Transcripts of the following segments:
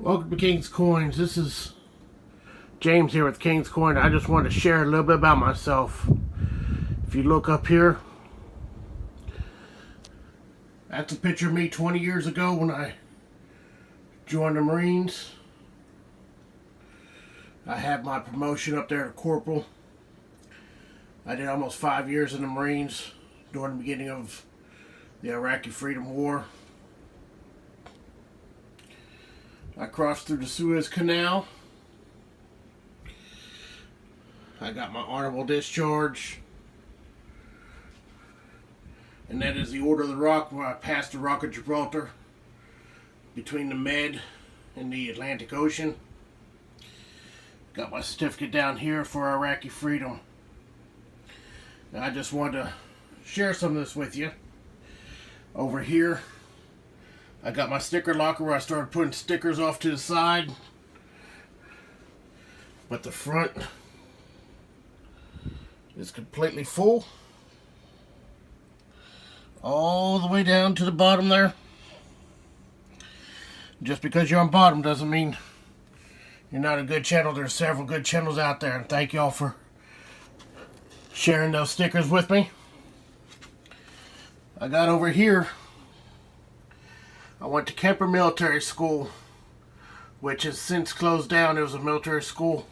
Welcome to King's Coins. This is James here with King's Coin. I just wanted to share a little bit about myself. If you look up here, that's a picture of me 20 years ago when I joined the Marines. I had my promotion up there to corporal. I did almost 5 years in the Marines during the beginning of the Iraqi Freedom War. I crossed through the Suez Canal. I got my honorable discharge. And that is the Order of the Rock, where I passed the Rock of Gibraltar between the Med and the Atlantic Ocean. Got my certificate down here for Iraqi freedom. And I just wanted to share some of this with you. Over here, I got my sticker locker where I started putting stickers off to the side. But the front is completely full. All the way down to the bottom there. Just because you're on bottom doesn't mean you're not a good channel. There's several good channels out there. And thank y'all for sharing those stickers with me. I got over here, I went to Kemper Military School, which has since closed down. It was a military school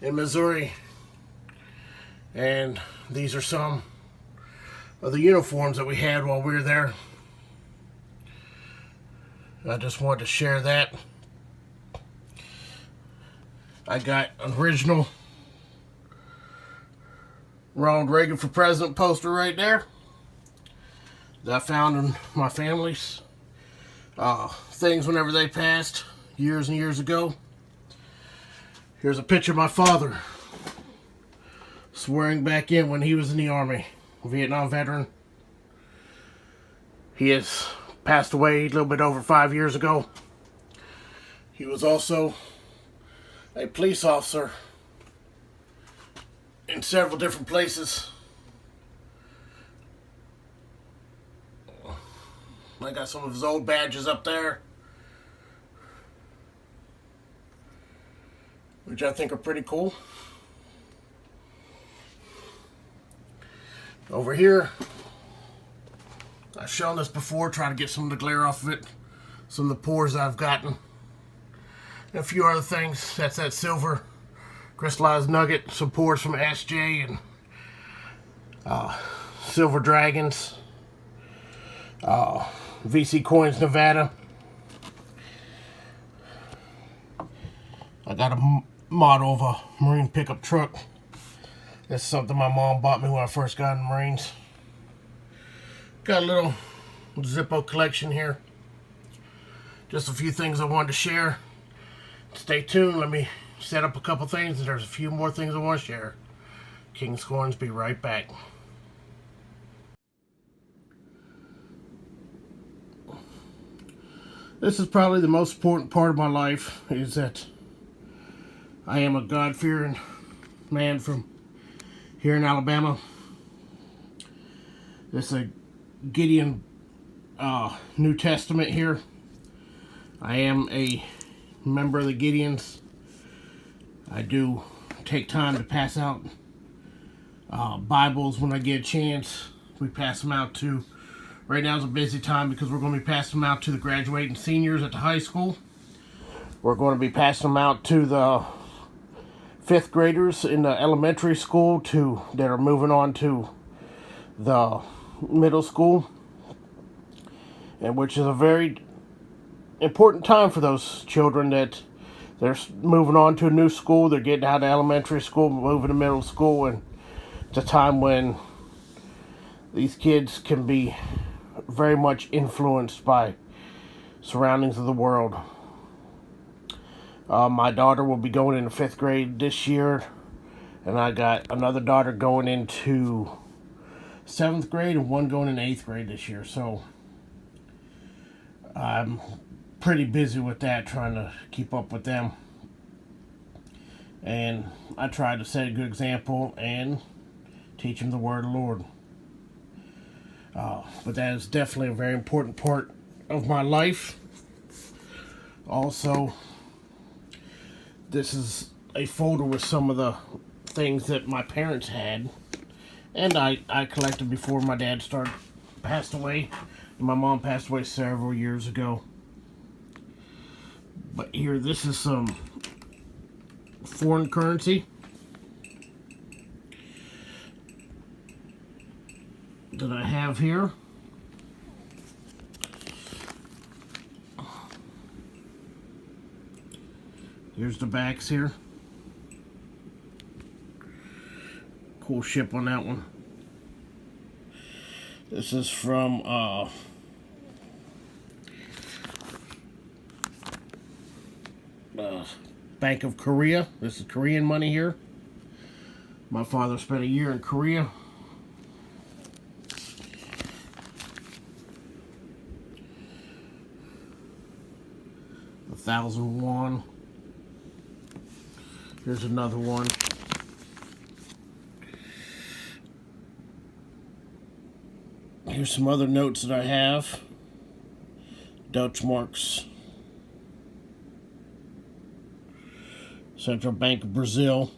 in Missouri. And these are some of the uniforms that we had while we were there. I just wanted to share that. I got an original Ronald Reagan for President poster right there that I found in my family's things whenever they passed years and years ago. Here's a picture of my father swearing back in when he was in the Army, a Vietnam veteran. He has passed away a little bit over 5 years ago. He was also a police officer in several different places. I got some of his old badges up there, which I think are pretty cool. Over here, I've shown this before, trying to get some of the glare off of it, some of the pores I've gotten, and a few other things. That's that silver crystallized nugget, some pores from SJ and Silver Dragons, VC Coins Nevada. I got a model of a Marine pickup truck. That's something my mom bought me when I first got in the Marines. Got a little Zippo collection here. Just a few things I wanted to share. Stay tuned. Let me set up a couple things, and there's a few more things I want to share. King's Coins, be right back. This is probably the most important part of my life, is that I am a God-fearing man from here in Alabama. This is a Gideon New Testament here. I am a member of the Gideons. I do take time to pass out Bibles when I get a chance. We pass them out to, right now is a busy time because we're going to be passing them out to the graduating seniors at the high school. We're going to be passing them out to the 5th graders in the elementary school that are moving on to the middle school, and which is a very important time for those children that they're moving on to a new school. They're getting out of elementary school, moving to middle school, and it's a time when these kids can be very much influenced by surroundings of the world. My daughter will be going into 5th grade this year, and I got another daughter going into 7th grade and one going in 8th grade this year. So I'm pretty busy with that, trying to keep up with them. And I try to set a good example and teach them the word of the Lord. But that is definitely a very important part of my life. Also, this is a folder with some of the things that my parents had, and I collected before my dad passed away. My mom passed away several years ago. But here, this is some foreign currency that I have here. Here's the backs here. Cool ship on that one. This is from Bank of Korea. This is Korean money here. My father spent a year in Korea. $1,000 won. Here's another one. Here's some other notes that I have. Dutch marks. Central Bank of Brazil.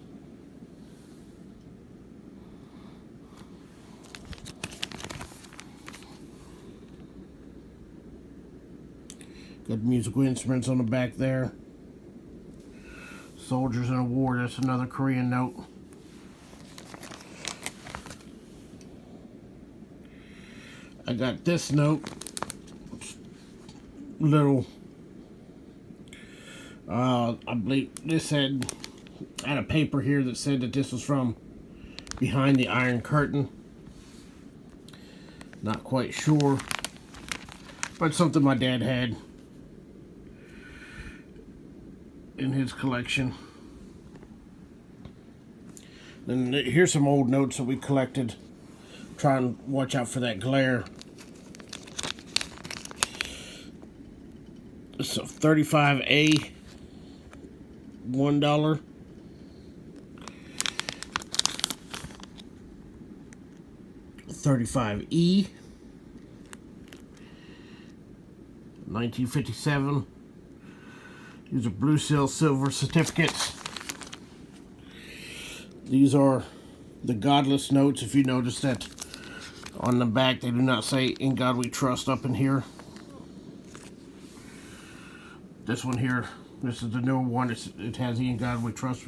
Good musical instruments on the back there. Soldiers in a War, that's another Korean note. I got this note. Little, I believe this I had a paper here that said that this was from behind the Iron Curtain. Not quite sure, but something my dad had in his collection. And here's some old notes that we collected. Try and watch out for that glare. It's a 35A, $1. $35E, 1957. These are Blue Seal silver certificates. These are the godless notes. If you notice that on the back they do not say "In God We Trust" up in here. This one here, this is the newer one. It has "In God We Trust"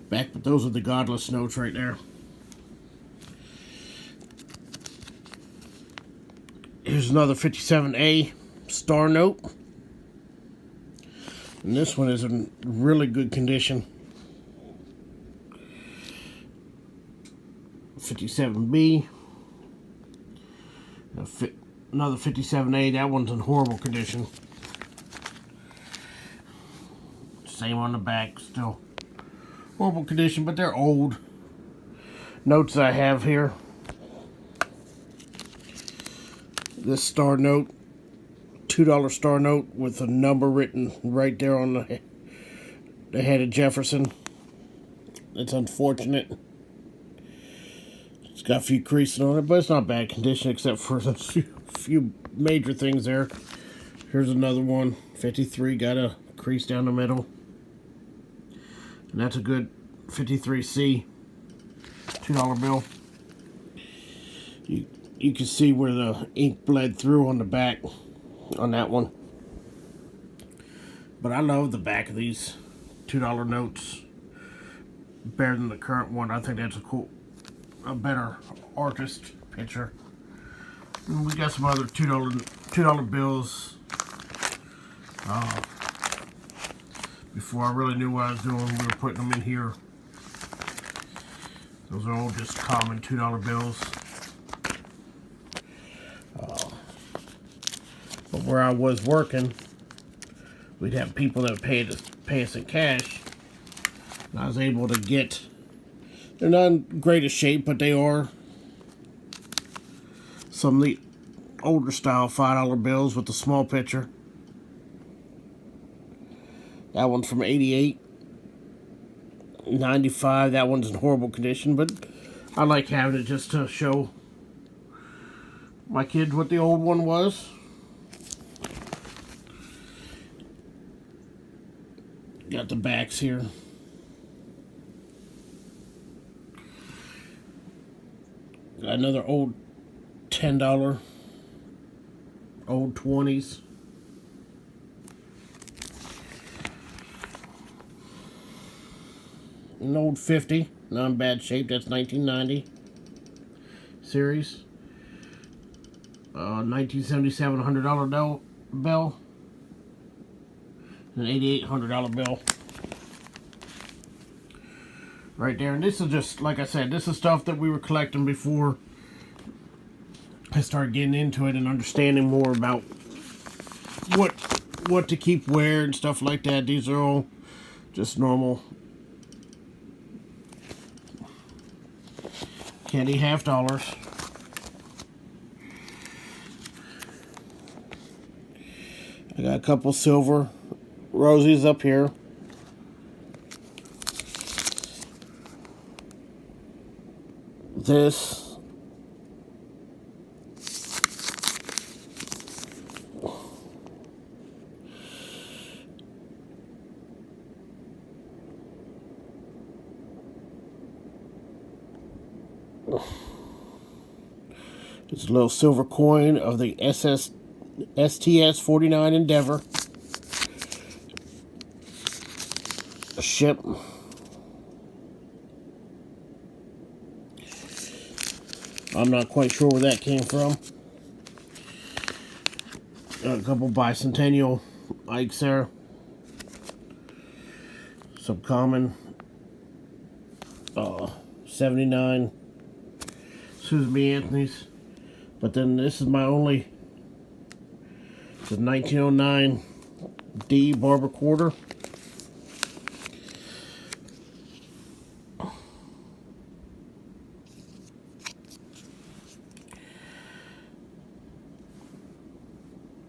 back, but those are the godless notes right there. Here's another 57A star note. And this one is in really good condition. 57B. Another 57A. That one's in horrible condition. Same on the back. Still horrible condition, but they're old. Notes I have here. This star note. $2 star note with a number written right there on the head of Jefferson. It's unfortunate. It's got a few creases on it, but it's not bad condition except for a few major things there. Here's another one. 53, got a crease down the middle. And that's a good 53C $2 bill. You can see where the ink bled through on the back on that one. But I love the back of these $2 notes better than the current one. I think that's a better artist picture. And we got some other $2 bills. Before I really knew what I was doing, we were putting them in here. Those are all just common $2 bills. But where I was working, we'd have people that would pay us in cash. And I was able to get, they're not in greatest shape, but they are some of the older style $5 bills with the small picture. That one's from 88. 95, that one's in horrible condition, but I like having it just to show my kids what the old one was. Got the backs here. Got another old $10, old 20s. An old 50, not in bad shape. That's 1990 series. 1977 $100 bill. An $8,800 bill. Right there. And this is just, like I said, this is stuff that we were collecting before I started getting into it and understanding more about what to keep where and stuff like that. These are all just normal candy half dollars. I got a couple silver rosies up here. This it's a little silver coin of the STS 49 Endeavor. A ship. I'm not quite sure where that came from. Got a couple bicentennial Ikes there. Some common 79 Susan B. Anthony's. But then this is my only, the 1909 D Barber Quarter.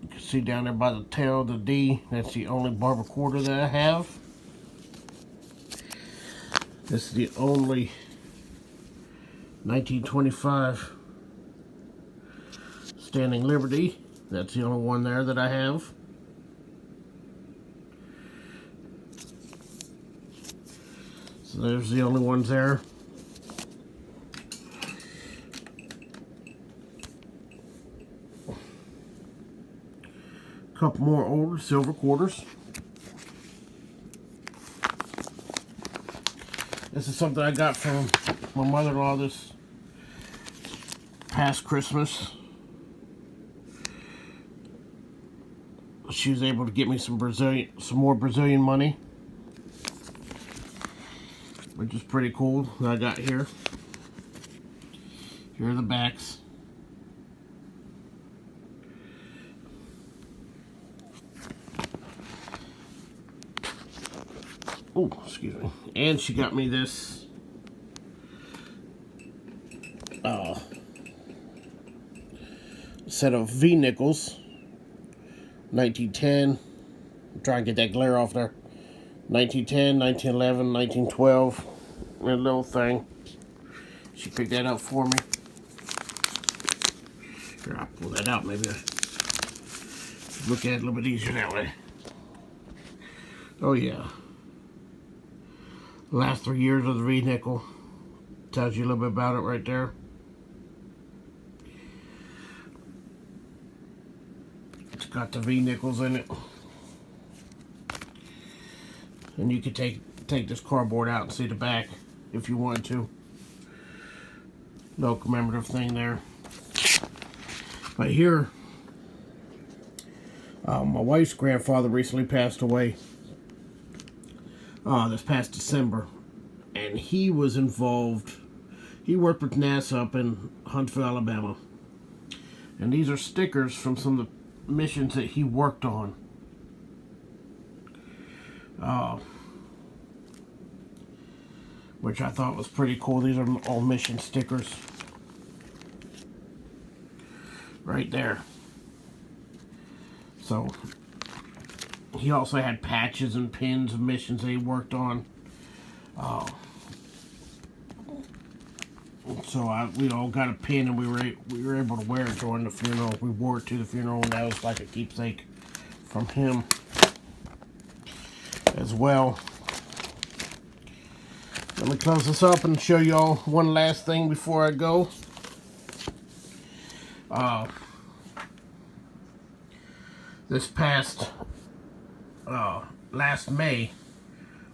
You can see down there by the tail of the D, that's the only Barber Quarter that I have. This is the only 1925 Standing Liberty. That's the only one there that I have. So there's the only ones there. A couple more old silver quarters. This is something I got from my mother-in-law this past Christmas. She was able to get me some more Brazilian money, which is pretty cool that I got here. Here are the backs. Oh, excuse me. And she got me this set of V nickels. 1910. I'm trying to get that glare off there. 1910, 1911, 1912. A little thing. She picked that up for me. Here, I'll pull that out. Maybe I look at it a little bit easier that way. Oh, yeah. The last 3 years of the V nickel. Tells you a little bit about it right there. It's got the V nickels in it. And you could take this cardboard out and see the back if you wanted to. No commemorative thing there. But here, my wife's grandfather recently passed away this past December. And he was involved, he worked with NASA up in Huntsville, Alabama. And these are stickers from some of the missions that he worked on. Which I thought was pretty cool. These are all mission stickers. Right there. So, he also had patches and pins of missions that he worked on. So we all got a pin, and we were able to wear it during the funeral. We wore it to the funeral, and that was like a keepsake from him. as well. Let me close this up and show y'all one last thing before I go. This past last May,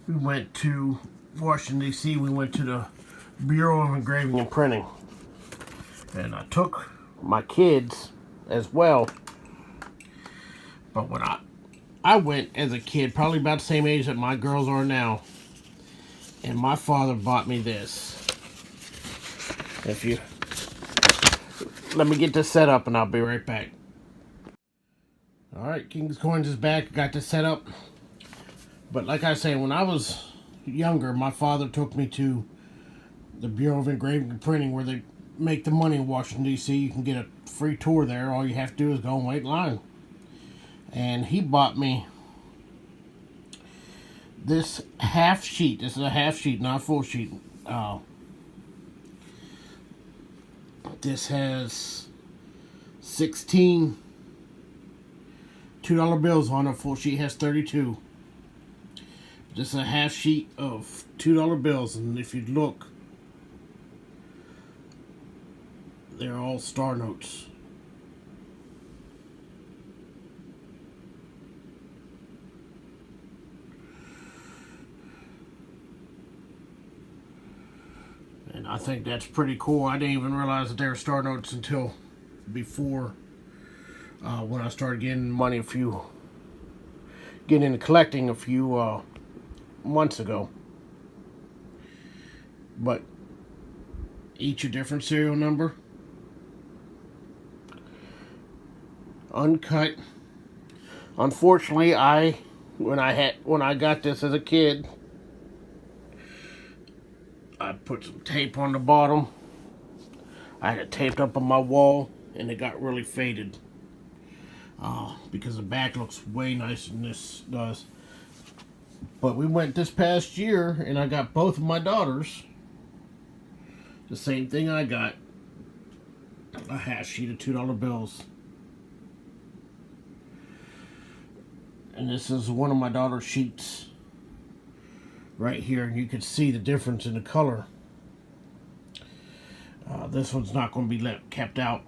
we went to Washington, D.C. We went to the Bureau of Engraving and Printing. And I took my kids as well. But when I went as a kid, probably about the same age that my girls are now. And my father bought me this. Let me get this set up and I'll be right back. Alright, King's Coins is back. Got this set up. But like I say, when I was younger, my father took me to the Bureau of Engraving and Printing where they make the money in Washington, D.C. You can get a free tour there. All you have to do is go and wait in line. And he bought me this half sheet. This is a half sheet, not a full sheet. This has 16 $2 bills on it. A full sheet has 32. This is a half sheet of $2 bills, and if you look, they're all star notes. And I think that's pretty cool. I didn't even realize that they were star notes until before when I started getting money getting into collecting a few months ago. But each a different serial number. Uncut. Unfortunately, when I got this as a kid, I put some tape on the bottom. I had it taped up on my wall, and it got really faded. Because the back looks way nicer than this does. But we went this past year, and I got both of my daughters the same thing I got. A half sheet of $2 bills. And this is one of my daughter's sheets right here, and you can see the difference in the color. This one's not going to be kept out,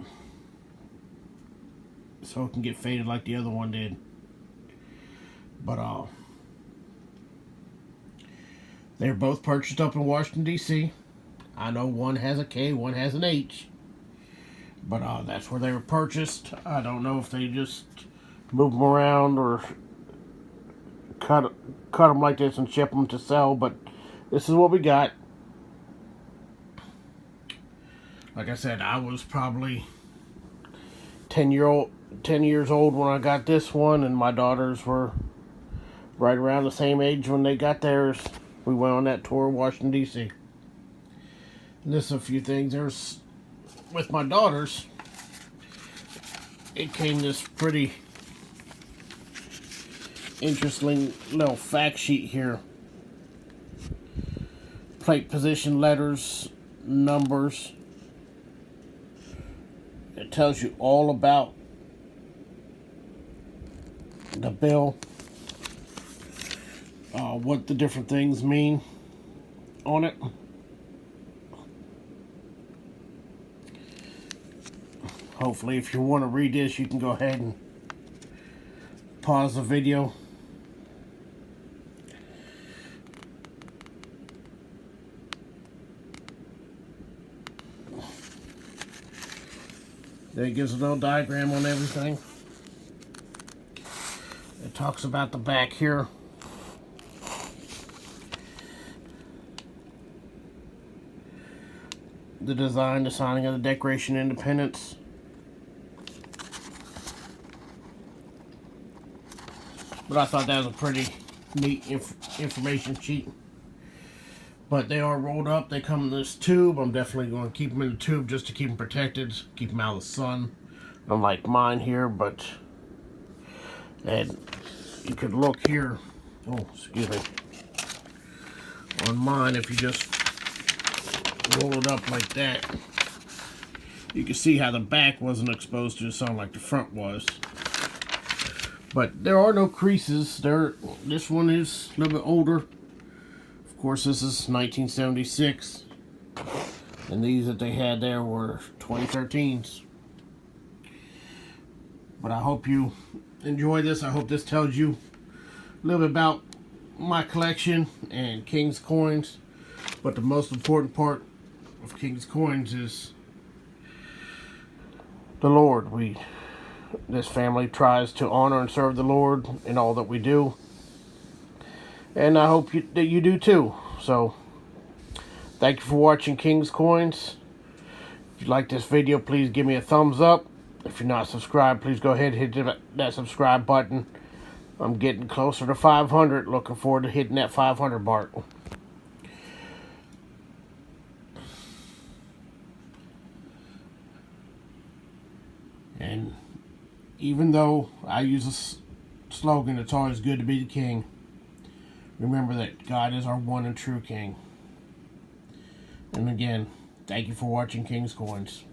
so it can get faded like the other one did. But they're both purchased up in Washington, D.C. I know one has a K, one has an H, but that's where they were purchased. I don't know if they just move them around or cut them like this and ship them to sell, but this is what we got. Like I said, I was probably 10 years old when I got this one, and my daughters were right around the same age when they got theirs. We went on that tour of Washington, D.C. And this is a few things. There's, with my daughters, it came this pretty interesting little fact sheet here. Plate position, letters, numbers. It tells you all about the bill, what the different things mean on it. Hopefully, if you want to read this, you can go ahead and pause the video. There it gives a little diagram on everything. It talks about the back here. The design, the signing of the Declaration of Independence. But I thought that was a pretty neat information sheet. But they are rolled up. They come in this tube. I'm definitely going to keep them in the tube just to keep them protected. Keep them out of the sun. Unlike mine here, but... And you could look here. Oh, excuse me. On mine, if you just roll it up like that, you can see how the back wasn't exposed to the sun like the front was. But there are no creases. This one is a little bit older. Of course, this is 1976. And these that they had there were 2013s. But I hope you enjoy this. I hope this tells you a little bit about my collection and King's coins. But the most important part of King's coins is the Lord. This family tries to honor and serve the Lord in all that we do. And I hope that you do too. So, thank you for watching King's Coins. If you like this video, please give me a thumbs up. If you're not subscribed, please go ahead and hit that subscribe button. I'm getting closer to 500. Looking forward to hitting that 500 mark. And even though I use a slogan, it's always good to be the king, remember that God is our one and true king. And again, thank you for watching King's Coins.